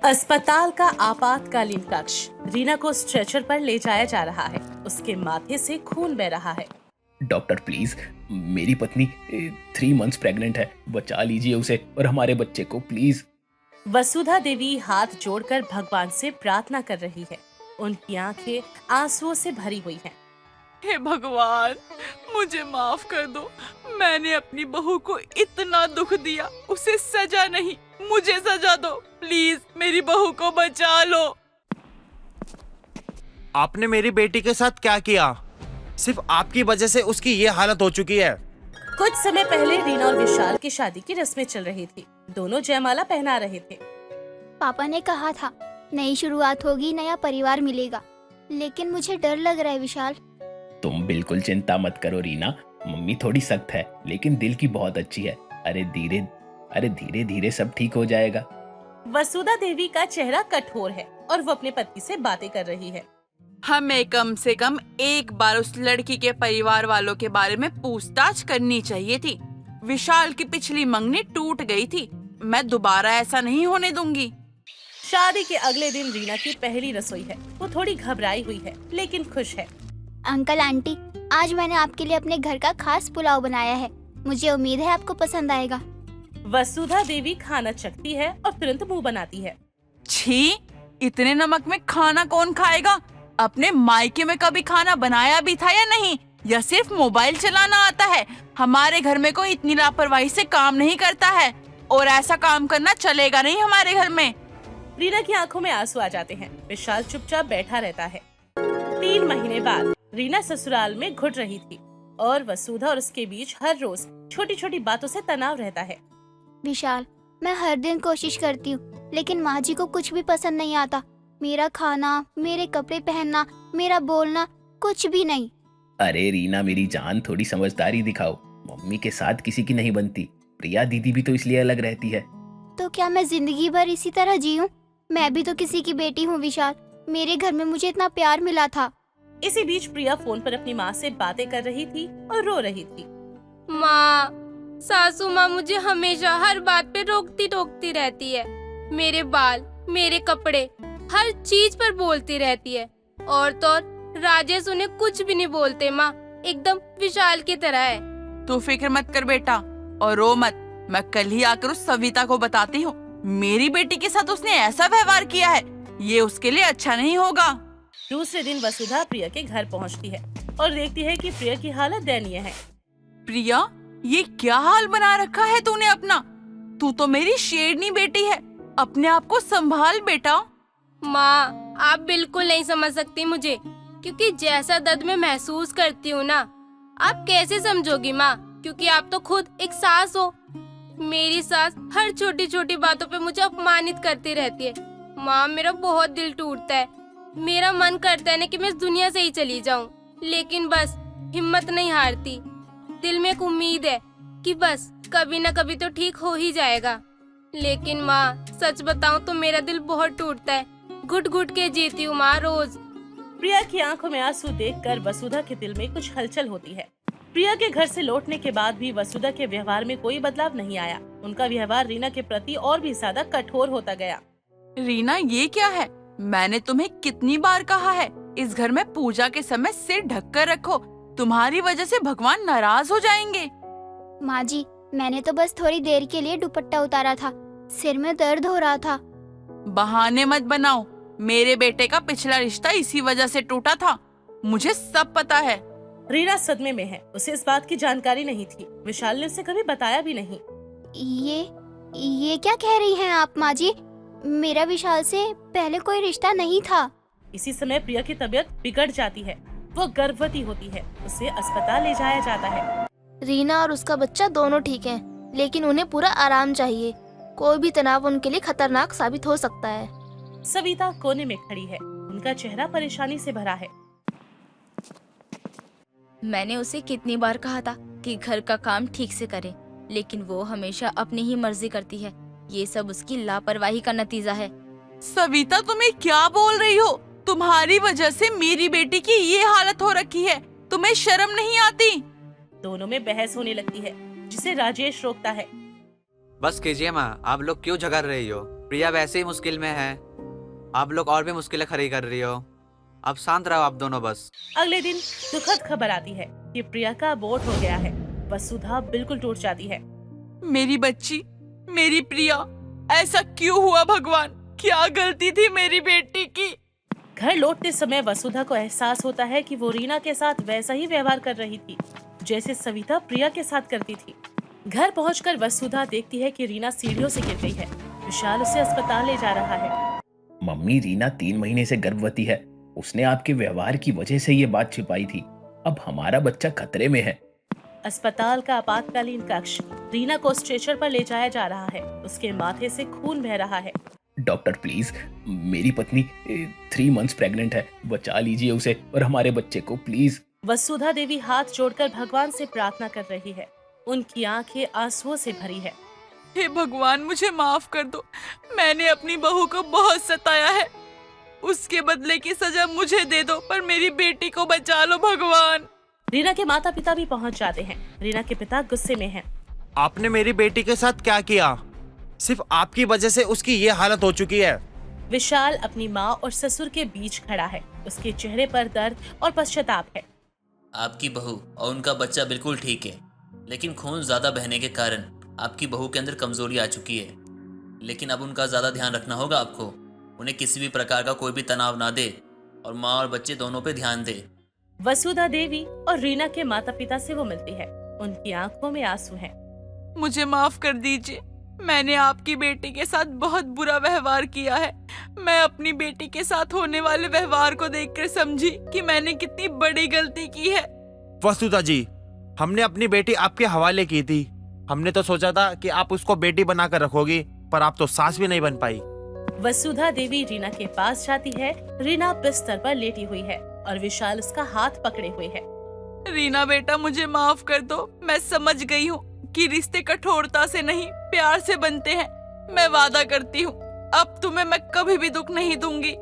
अस्पताल का आपातकालीन कक्ष। रीना को स्ट्रेचर पर ले जाया जा रहा है। उसके माथे से खून बह रहा है। डॉक्टर प्लीज, मेरी पत्नी 3 मंथ्स प्रेग्नेंट है, बचा लीजिए उसे और हमारे बच्चे को प्लीज। वसुधा देवी हाथ जोड़कर भगवान से प्रार्थना कर रही है। उनकी आंखें आंसुओं से भरी हुई हैं। हे भगवान, मुझे माफ कर दो। मैंने अपनी बहू को इतना दुख दिया, उसे सजा नहीं, मुझे सजा दो। प्लीज मेरी बहू को बचा लो। आपने मेरी बेटी के साथ क्या किया? सिर्फ आपकी वजह से उसकी ये हालत हो चुकी है। कुछ समय पहले रीना और विशाल की शादी की रस्में चल रही थी। दोनों जयमाला पहना रहे थे। पापा ने कहा था नई शुरुआत होगी, नया परिवार मिलेगा, लेकिन मुझे डर लग रहा है विशाल। तुम बिल्कुल चिंता मत करो रीना, मम्मी थोड़ी सख्त है लेकिन दिल की बहुत अच्छी है। अरे धीरे धीरे सब ठीक हो जाएगा। वसुधा देवी का चेहरा कठोर है और वो अपने पति से बातें कर रही है। हमें कम से कम एक बार उस लड़की के परिवार वालों के बारे में पूछताछ करनी चाहिए थी। विशाल की पिछली मंगनी टूट गई थी, मैं दोबारा ऐसा नहीं होने दूंगी। शादी के अगले दिन रीना की पहली रसोई है। वो थोड़ी घबराई हुई है लेकिन खुश है। अंकल आंटी, आज मैंने आपके लिए अपने घर का खास पुलाव बनाया है। मुझे उम्मीद है आपको पसंद आएगा। वसुधा देवी खाना चखती है और तुरंत मुंह बनाती है। छी, इतने नमक में खाना कौन खाएगा? अपने मायके में कभी खाना बनाया भी था या नहीं, या सिर्फ मोबाइल चलाना आता है? हमारे घर में कोई इतनी लापरवाही से काम नहीं करता है और ऐसा काम करना चलेगा नहीं हमारे घर में। रीना की आंखों में आंसू आ जाते हैं। विशाल चुपचाप बैठा रहता है। 3 महीने बाद रीना ससुराल में घुट रही थी और वसुधा और उसके बीच हर रोज छोटी छोटी बातों से तनाव रहता है। विशाल, मैं हर दिन कोशिश करती हूँ, लेकिन माँ जी को कुछ भी पसंद नहीं आता। मेरा खाना, मेरे कपड़े पहनना, मेरा बोलना, कुछ भी नहीं। अरे रीना मेरी जान, थोड़ी समझदारी दिखाओ। मम्मी के साथ किसी की नहीं बनती। प्रिया दीदी भी तो इसलिए अलग रहती है। तो क्या मैं जिंदगी भर इसी तरह जीऊं? मैं भी तो किसी की बेटी हूँ विशाल। मेरे घर में मुझे इतना प्यार मिला था। इसी बीच प्रिया फोन पर अपनी माँ से बातें कर रही थी और रो रही थी। माँ, सासू माँ मुझे हमेशा हर बात पे रोकती टोकती रहती है। मेरे बाल, मेरे कपड़े, हर चीज पर बोलती रहती है। और तो और राजेश उन्हें कुछ भी नहीं बोलते। माँ एकदम विशाल की तरह है। तू फिक्र मत कर बेटा और रो मत। मैं कल ही आकर उस सविता को बताती हूँ, मेरी बेटी के साथ उसने ऐसा व्यवहार किया है, ये उसके लिए अच्छा नहीं होगा। दूसरे दिन वसुधा प्रिया के घर पहुंचती है और देखती है कि प्रिया की हालत दयनीय है। प्रिया, ये क्या हाल बना रखा है तूने अपना? तू तो मेरी शेरनी बेटी है, अपने आप को संभाल बेटा। माँ, आप बिल्कुल नहीं समझ सकती मुझे, क्योंकि जैसा दर्द मैं महसूस करती हूँ ना, आप कैसे समझोगी माँ? क्योंकि आप तो खुद एक सास हो। मेरी सास हर छोटी छोटी बातों पे मुझे अपमानित करती रहती है। माँ, मेरा बहुत दिल टूटता है। मेरा मन करता है ना कि मैं इस दुनिया से ही चली जाऊं, लेकिन बस हिम्मत नहीं हारती। दिल में एक उम्मीद है कि बस कभी न कभी तो ठीक हो ही जाएगा। लेकिन माँ, सच बताऊं तो मेरा दिल बहुत टूटता है। घुट घुट के जीती हूँ माँ रोज। प्रिया की आंखों में आंसू देखकर वसुधा के दिल में कुछ हलचल होती है। प्रिया के घर से लौटने के बाद भी वसुधा के व्यवहार में कोई बदलाव नहीं आया। उनका व्यवहार रीना के प्रति और भी ज्यादा कठोर होता गया। रीना, ये क्या है? मैंने तुम्हें कितनी बार कहा है, इस घर में पूजा के समय सिर ढककर रखो। तुम्हारी वजह से भगवान नाराज हो जाएंगे। माँ जी, मैंने तो बस थोड़ी देर के लिए दुपट्टा उतारा था, सिर में दर्द हो रहा था। बहाने मत बनाओ। मेरे बेटे का पिछला रिश्ता इसी वजह से टूटा था, मुझे सब पता है। रीना सदमे में है। उसे इस बात की जानकारी नहीं थी। विशाल ने उसे कभी बताया भी नहीं। ये क्या कह रही हैं आप माँ जी? मेरा विशाल से पहले कोई रिश्ता नहीं था। इसी समय प्रिया की तबीयत बिगड़ जाती है। वो गर्भवती होती है। उसे अस्पताल ले जाया जाता है। रीना और उसका बच्चा दोनों ठीक हैं, लेकिन उन्हें पूरा आराम चाहिए। कोई भी तनाव उनके लिए खतरनाक साबित हो सकता है। सविता कोने में खड़ी है। उनका चेहरा परेशानी से भरा है। मैंने उसे कितनी बार कहा था कि घर का काम ठीक से करे, लेकिन वो हमेशा अपनी ही मर्जी करती है। ये सब उसकी लापरवाही का नतीजा है। सविता, तुम्हें क्या बोल रही हो? तुम्हारी वजह से मेरी बेटी की ये हालत हो रखी है। तुम्हें शर्म नहीं आती? दोनों में बहस होने लगती है, जिसे राजेश रोकता है। बस कीजिए माँ, आप लोग क्यों झगड़ रही हो? प्रिया वैसे ही मुश्किल में है, आप लोग और भी मुश्किलें खड़ी कर रही हो। अब शांत रहो आप दोनों बस। अगले दिन दुखद खबर आती है कि प्रिया का अबॉर्ट हो गया है। वसुधा बिल्कुल टूट जाती है। मेरी बच्ची, मेरी प्रिया, ऐसा क्यों हुआ भगवान? क्या गलती थी मेरी बेटी की? घर लौटते समय वसुधा को एहसास होता है कि वो रीना के साथ वैसा ही व्यवहार कर रही थी जैसे सविता प्रिया के साथ करती थी। घर पहुंचकर वसुधा देखती है कि रीना सीढ़ियों से गिर गई है। विशाल उसे अस्पताल ले जा रहा है। मम्मी, रीना 3 महीने से गर्भवती है। उसने आपके व्यवहार की वजह से ये बात छिपाई थी। अब हमारा बच्चा खतरे में है। अस्पताल का आपातकालीन कक्ष। रीना को स्ट्रेचर पर ले जाया जा रहा है। उसके माथे से खून बह रहा है। डॉक्टर प्लीज, मेरी पत्नी 3 मंथ्स प्रेग्नेंट है। बचा लीजिए उसे और हमारे बच्चे को प्लीज। वसुधा देवी हाथ जोड़कर भगवान से प्रार्थना कर रही है। उनकी आंखें आंसुओं से भरी है। हे भगवान, मुझे माफ कर दो। मैंने अपनी बहू को बहुत सताया है। उसके बदले की सजा मुझे दे दो, पर मेरी बेटी को बचा लो भगवान। रीना के माता पिता भी पहुंच जाते हैं। रीना के पिता गुस्से में हैं। आपने मेरी बेटी के साथ क्या किया? सिर्फ आपकी वजह से उसकी ये हालत हो चुकी है। विशाल अपनी माँ और ससुर के बीच खड़ा है। उसके चेहरे पर दर्द और पश्चाताप है। आपकी बहू और उनका बच्चा बिल्कुल ठीक है, लेकिन खून ज्यादा बहने के कारण आपकी बहू के अंदर कमजोरी आ चुकी है। लेकिन अब उनका ज्यादा ध्यान रखना होगा आपको। उन्हें किसी भी प्रकार का कोई भी तनाव ना दे और माँ और बच्चे दोनों पे ध्यान दे। वसुधा देवी और रीना के माता पिता से वो मिलती है। उनकी आंखों में आंसू हैं। मुझे माफ कर दीजिए। मैंने आपकी बेटी के साथ बहुत बुरा व्यवहार किया है। मैं अपनी बेटी के साथ होने वाले व्यवहार को देखकर समझी कि मैंने कितनी बड़ी गलती की है। वसुधा जी, हमने अपनी बेटी आपके हवाले की थी। हमने तो सोचा था कि आप उसको बेटी बनाकर रखोगी, पर आप तो सास भी नहीं बन पाई। वसुधा देवी रीना के पास जाती है। रीना बिस्तर पर लेटी हुई है और विशाल उसका हाथ पकड़े हुए है। रीना बेटा, मुझे माफ कर दो। मैं समझ गई हूँ कि रिश्ते कठोरता से नहीं, प्यार से बनते हैं। मैं वादा करती हूँ अब तुम्हें मैं कभी भी दुख नहीं दूंगी।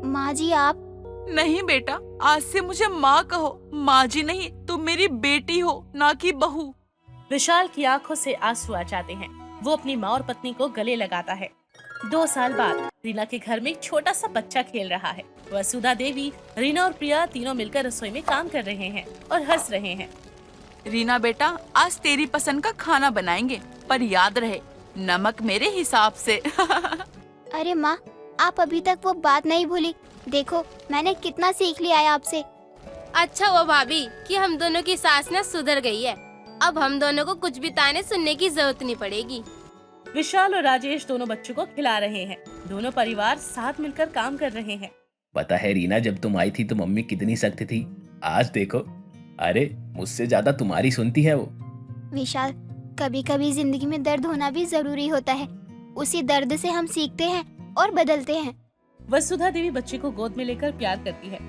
माँ जी आप। नहीं बेटा, आज से मुझे माँ कहो। माँ जी नहीं, तुम मेरी बेटी हो, ना कि बहू। विशाल की आंखों से आंसू आ जाते हैं। वो अपनी माँ और पत्नी को गले लगाता है। 2 साल बाद रीना के घर में एक छोटा सा बच्चा खेल रहा है। वसुधा देवी, रीना और प्रिया तीनों मिलकर रसोई में काम कर रहे हैं और हंस रहे हैं। रीना बेटा, आज तेरी पसंद का खाना बनाएंगे, पर याद रहे नमक मेरे हिसाब से। अरे माँ, आप अभी तक वो बात नहीं भूली। देखो मैंने कितना सीख लिया है आपसे। अच्छा हुआ भाभी कि हम दोनों की सास ना सुधर गई है। अब हम दोनों को कुछ भी ताने सुनने की जरूरत नहीं पड़ेगी। विशाल और राजेश दोनों बच्चों को खिला रहे हैं। दोनों परिवार साथ मिलकर काम कर रहे हैं। पता है रीना, जब तुम आई थी तो मम्मी कितनी सख्त थी। आज देखो, अरे मुझसे ज्यादा तुम्हारी सुनती है वो। विशाल, कभी कभी जिंदगी में दर्द होना भी जरूरी होता है। उसी दर्द से हम सीखते हैं और बदलते हैं। वसुधा देवी बच्चे को गोद में लेकर प्यार करती है।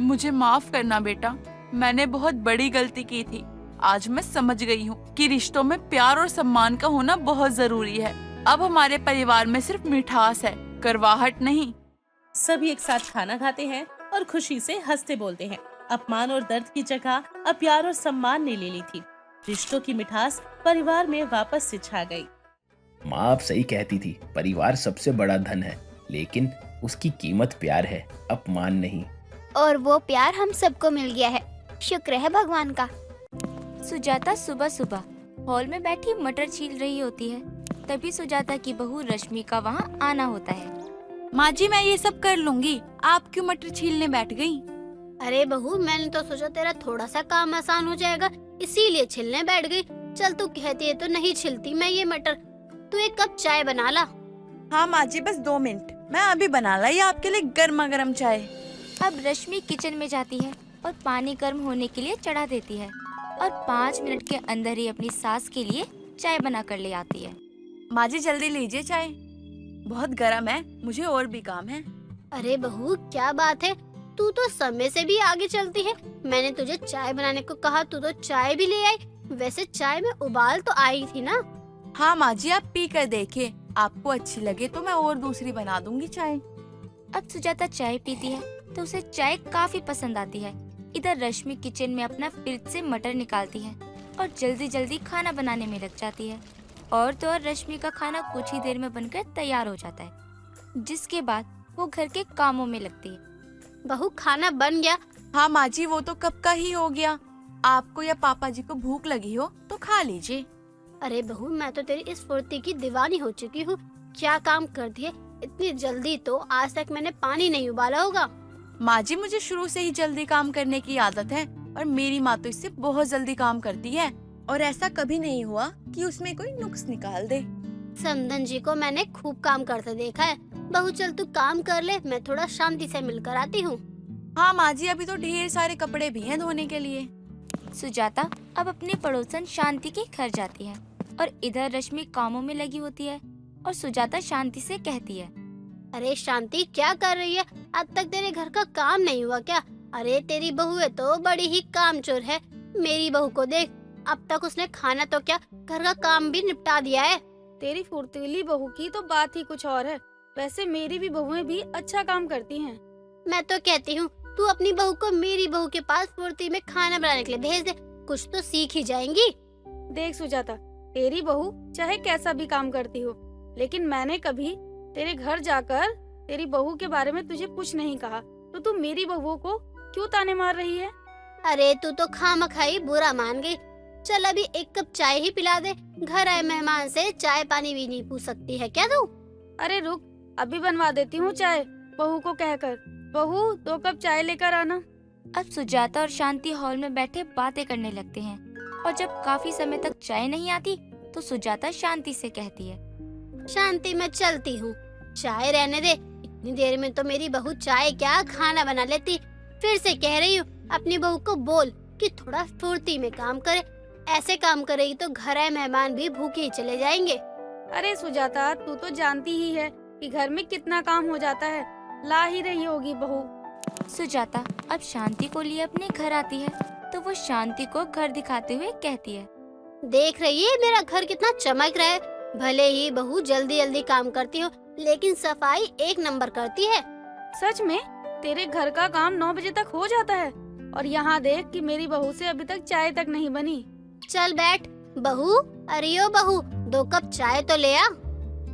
मुझे माफ करना बेटा, मैंने बहुत बड़ी गलती की थी। आज मैं समझ गई हूँ कि रिश्तों में प्यार और सम्मान का होना बहुत जरूरी है। अब हमारे परिवार में सिर्फ मिठास है, करवाहट नहीं। सभी एक साथ खाना खाते हैं और खुशी से हंसते बोलते हैं। अपमान और दर्द की जगह अब प्यार और सम्मान ने ले ली थी। रिश्तों की मिठास परिवार में वापस से छा गई। माँ आप सही कहती थी, परिवार सबसे बड़ा धन है, लेकिन उसकी कीमत प्यार है, अपमान नहीं। और वो प्यार हम सबको मिल गया है। शुक्र है भगवान का। सुजाता सुबह सुबह हॉल में बैठी मटर छील रही होती है। तभी सुजाता की बहू रश्मि का वहाँ आना होता है। माँ जी, मैं ये सब कर लूंगी, आप क्यों मटर छीलने बैठ गई? अरे बहू, मैंने तो सोचा तेरा थोड़ा सा काम आसान हो जाएगा, इसीलिए छिलने बैठ गई। चल तू कहती है तो नहीं छिलती मैं ये मटर। तू एक कप चाय बना ला। हाँ माँ जी, बस 2 मिनट, मैं अभी बना लाई आपके लिए गर्मा गर्म चाय। अब रश्मि किचन में जाती है और पानी गर्म होने के लिए चढ़ा देती है और 5 मिनट के अंदर ही अपनी सास के लिए चाय बना कर ले आती है। माँ जी जल्दी लीजिए चाय, बहुत गर्म है, मुझे और भी काम है। अरे बहू क्या बात है, तू तो समय से भी आगे चलती है। मैंने तुझे चाय बनाने को कहा, तू तो चाय भी ले आई। वैसे चाय में उबाल तो आई थी ना? हाँ माँ जी, आप पी कर देखिए, आपको अच्छी लगे तो मैं और दूसरी बना दूंगी चाय। अब सुजाता चाय पीती है तो उसे चाय काफी पसंद आती है। इधर रश्मि किचन में अपना फ्रिज से मटर निकालती है और जल्दी जल्दी खाना बनाने में लग जाती है। और तो और रश्मि का खाना कुछ ही देर में बनकर तैयार हो जाता है, जिसके बाद वो घर के कामों में लगती है। बहू खाना बन गया। हाँ माँ जी, वो तो कब का ही हो गया। आपको या पापा जी को भूख लगी हो तो खा लीजिए। अरे बहू, मैं तो तेरी इस फुर्ती की दीवानी हो चुकी हूँ। क्या काम कर दिए इतनी जल्दी, तो आज तक मैंने पानी नहीं उबाला होगा। माँ जी, मुझे शुरू से ही जल्दी काम करने की आदत है और मेरी माँ तो इससे बहुत जल्दी काम करती है और ऐसा कभी नहीं हुआ कि उसमें कोई नुक्स निकाल दे। समधन जी को मैंने खूब काम करते देखा है। बहू चल तू काम कर ले, मैं थोड़ा शांति से मिलकर आती हूँ। हाँ माँ जी, अभी तो ढेर सारे कपड़े भी हैं धोने के लिए। सुजाता अब अपनी पड़ोसन शांति के घर जाती है और इधर रश्मि कामों में लगी होती है और सुजाता शांति से कहती है, अरे शांति, क्या कर रही है? आज तक तेरे घर का काम नहीं हुआ क्या? अरे तेरी बहू है तो बड़ी ही कामचोर है। मेरी बहू को देख, अब तक उसने खाना तो क्या, घर का काम भी निपटा दिया है। तेरी फुर्तीली बहू की तो बात ही कुछ और है। वैसे मेरी भी बहुएं भी अच्छा काम करती हैं। मैं तो कहती हूँ तू अपनी बहू को मेरी बहू के पास फुर्ती में खाना बनाने के लिए भेज दे, कुछ तो सीख ही जाएंगी। देख सुजाता, तेरी बहू चाहे कैसा भी काम करती हो, लेकिन मैंने कभी तेरे घर जाकर तेरी बहू के बारे में तुझे कुछ नहीं कहा, तो तू मेरी बहू को क्यों ताने मार रही है? अरे तू तो खामखाई बुरा मान गई। चल अभी एक कप चाय ही पिला दे। घर आए मेहमान से चाय पानी भी नहीं पूछ सकती है क्या तू? अरे रुक, अभी बनवा देती हूँ चाय बहू को कहकर। बहू 2 कप चाय लेकर आना। अब सुजाता और शांति हॉल में बैठे बातें करने लगते हैं और जब काफी समय तक चाय नहीं आती तो सुजाता शांति से कहती है, शांति, मैं चलती हूँ, चाय रहने दे। इतनी देर में तो मेरी बहू चाय क्या खाना बना लेती। फिर से कह रही हूँ, अपनी बहू को बोल कि थोड़ा फुर्ती में काम करे। ऐसे काम करेगी तो घर आए मेहमान भी भूखे ही चले जाएंगे। अरे सुजाता, तू तो जानती ही है कि घर में कितना काम हो जाता है। ला ही रही होगी बहू। सुजाता अब शांति को लिए अपने घर आती है तो वो शांति को घर दिखाते हुए कहती है, देख रही है मेरा घर कितना चमक रहा है। भले ही बहू जल्दी जल्दी काम करती हो, लेकिन सफाई 1 नंबर करती है। सच में तेरे घर का काम 9 बजे तक हो जाता है और यहाँ देख कि मेरी बहू से अभी तक चाय तक नहीं बनी। चल बैठ बहू। अरे ओ बहू, 2 कप चाय तो ले आ।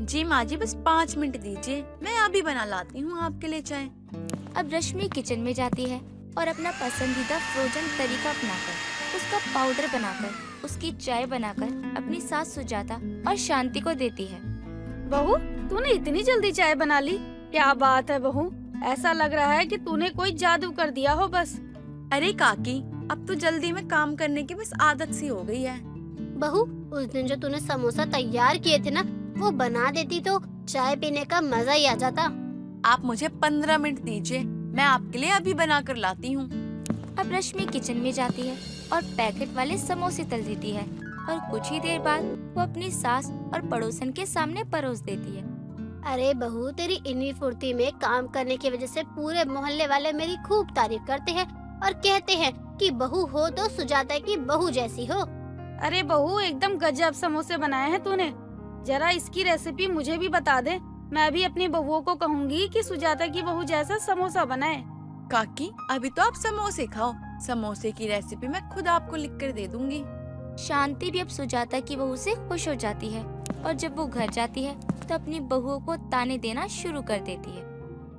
जी माँ जी, बस 5 मिनट दीजिए, मैं अभी बना लाती हूँ आपके लिए चाय। अब रश्मि किचन में जाती है और अपना पसंदीदा फ्रोजन तरीका अपनाकर उसका पाउडर बनाकर उसकी चाय बनाकर अपनी सास सुजाता और शांति को देती है। बहू, तूने इतनी जल्दी चाय बना ली? क्या बात है बहू, ऐसा लग रहा है कि तूने कोई जादू कर दिया हो बस। अरे काकी, अब तो जल्दी में काम करने की बस आदत सी हो गई है। बहू, उस दिन जो तूने समोसा तैयार किए थे ना, वो बना देती तो चाय पीने का मजा ही आ जाता। आप मुझे 15 मिनट दीजिए, मैं आपके लिए अभी बना कर लाती हूँ। अब रश्मि किचन में जाती है और पैकेट वाले समोसे तल देती है और कुछ ही देर बाद वो अपनी सास और पड़ोसन के सामने परोस देती है। अरे बहू, तेरी इन्हीं फुर्ती में काम करने की वजह से पूरे मोहल्ले वाले मेरी खूब तारीफ करते हैं और कहते हैं कि बहू हो तो सुजाता की बहू जैसी हो। अरे बहू, एकदम गजब समोसे बनाए हैं तूने। जरा इसकी रेसिपी मुझे भी बता दे, मैं भी अपनी बहुओं को कहूँगी कि सुजाता की बहू जैसा समोसा बनाए। काकी, अभी तो आप समोसे खाओ, समोसे की रेसिपी मैं खुद आपको लिख कर दे दूंगी। शांति भी अब सुजाता की बहू से खुश हो जाती है और जब वो घर जाती है तो अपनी बहुओं को ताने देना शुरू कर देती है।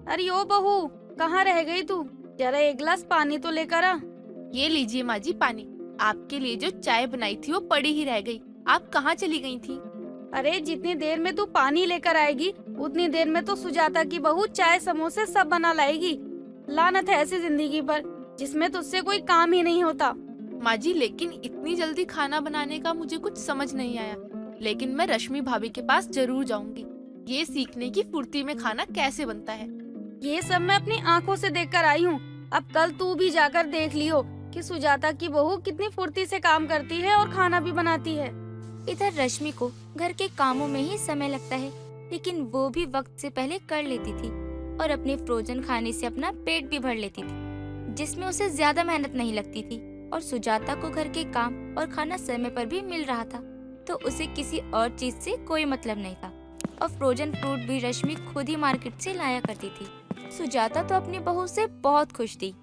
अरे ओ बहू, कहाँ रह गई तू? जरा 1 गिलास पानी तो लेकर आ। ये लीजिए माँ जी पानी। आपके लिए जो चाय बनाई थी वो पड़ी ही रह गई। आप कहाँ चली गई थी? अरे जितनी देर में तू पानी लेकर आएगी उतनी देर में तो सुजाता की बहू चाय समोसे सब बना लाएगी। लानत है ऐसी जिंदगी पर जिसमें तुझसे कोई काम ही नहीं होता। माँ जी, लेकिन इतनी जल्दी खाना बनाने का मुझे कुछ समझ नहीं आया, लेकिन मैं रश्मि भाभी के पास जरूर जाऊंगी, ये सीखने की फुर्ती में खाना कैसे बनता है। ये सब मैं अपनी आंखों से देखकर आई हूँ। अब कल तू भी जाकर देख लियो कि सुजाता की बहू कितनी फुर्ती से काम करती है और खाना भी बनाती है। इधर रश्मि को घर के कामों में ही समय लगता है, लेकिन वो भी वक्त से पहले कर लेती थी और अपने फ्रोजन खाने से अपना पेट भी भर लेती थी, जिसमें उसे ज्यादा मेहनत नहीं लगती थी और सुजाता को घर के काम और खाना समय पर भी मिल रहा था, तो उसे किसी और चीज से कोई मतलब नहीं था। और फ्रोजन फ्रूट भी रश्मि खुद ही मार्केट से लाया करती थी। सुजाता तो अपनी बहू से बहुत खुश थी,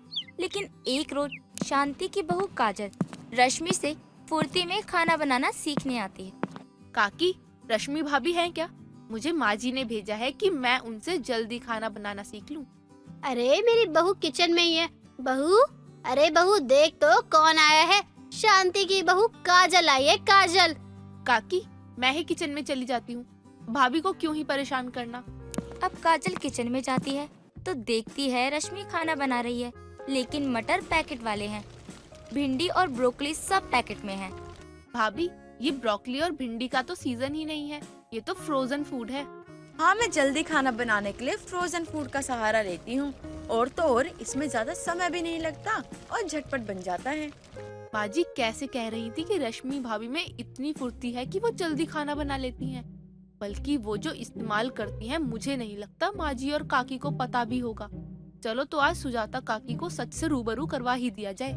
लेकिन एक रोज शांति की बहू काजल रश्मि से फुर्ती में खाना बनाना सीखने आती है। काकी, रश्मि भाभी हैं क्या? मुझे माँ जी ने भेजा है कि मैं उनसे जल्दी खाना बनाना सीख लूं। अरे मेरी बहू किचन में ही है। बहू, अरे बहू देख तो कौन आया है। शांति की बहू काजल आई है, काजल। काकी, मैं ही किचन में चली जाती हूँ, भाभी को क्यों ही परेशान करना। अब काजल किचन में जाती है तो देखती है रश्मि खाना बना रही है, लेकिन मटर पैकेट वाले हैं, भिंडी और ब्रोकली सब पैकेट में है। भाभी, ये ब्रोकली और भिंडी का तो सीजन ही नहीं है, ये तो फ्रोजन फूड है। हाँ, मैं जल्दी खाना बनाने के लिए फ्रोजन फूड का सहारा लेती हूँ। और तो और इसमें ज्यादा समय भी नहीं लगता और झटपट बन जाता है। माँ जी कैसे कह रही थी कि रश्मि भाभी में इतनी फुर्ती है कि वो जल्दी खाना बना लेती हैं, बल्कि वो जो इस्तेमाल करती हैं मुझे नहीं लगता माँ जी और काकी को पता भी होगा। चलो तो आज सुजाता काकी को सच से रूबरू करवा ही दिया जाए।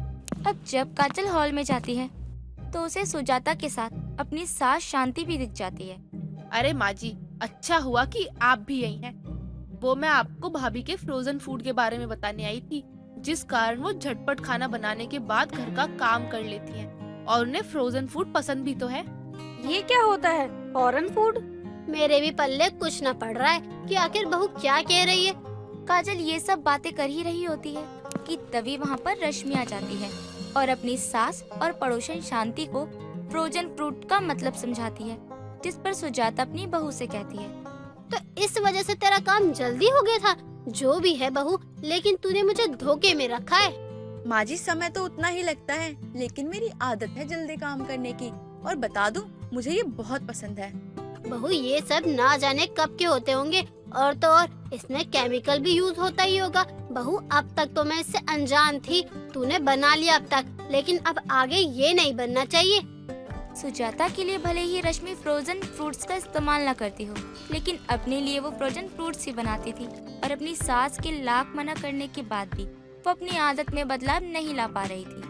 अब जब काजल हॉल में जाती है तो उसे सुजाता के साथ अपनी सास शांति भी दिख जाती है। अरे माँ जी, अच्छा हुआ कि आप भी यही हैं। वो मैं आपको भाभी के फ्रोजन फूड के बारे में बताने आई थी, जिस कारण वो झटपट खाना बनाने के बाद घर का काम कर लेती हैं और उन्हें फ्रोजन फूड पसंद भी तो है। ये क्या होता है, फॉरेन फूड? मेरे भी पल्ले कुछ न पड़ रहा है कि आखिर बहू क्या कह रही है। काजल ये सब बातें कर ही रही होती है कि तभी वहाँ पर रश्मि आ जाती है और अपनी सास और पड़ोसन शांति को फ्रोजन फ्रूट का मतलब समझाती है, जिस पर सुजाता अपनी बहू से कहती है, तो इस वजह से तेरा काम जल्दी हो गया था। जो भी है बहू, लेकिन तूने मुझे धोखे में रखा है। माँ जी, समय तो उतना ही लगता है, लेकिन मेरी आदत है जल्दी काम करने की। और बता दूं, मुझे ये बहुत पसंद है। बहू, ये सब ना जाने कब के होते होंगे, और तो और इसमें केमिकल भी यूज होता ही होगा। बहू, अब तक तो मैं इससे अनजान थी, तूने बना लिया अब तक, लेकिन अब आगे ये नहीं बनना चाहिए। सुजाता के लिए भले ही रश्मि फ्रोजन फ्रूट्स का इस्तेमाल न करती हो, लेकिन अपने लिए वो फ्रोजन फ्रूट्स ही बनाती थी और अपनी सास के लाख मना करने के बाद भी वो अपनी आदत में बदलाव नहीं ला पा रही थी।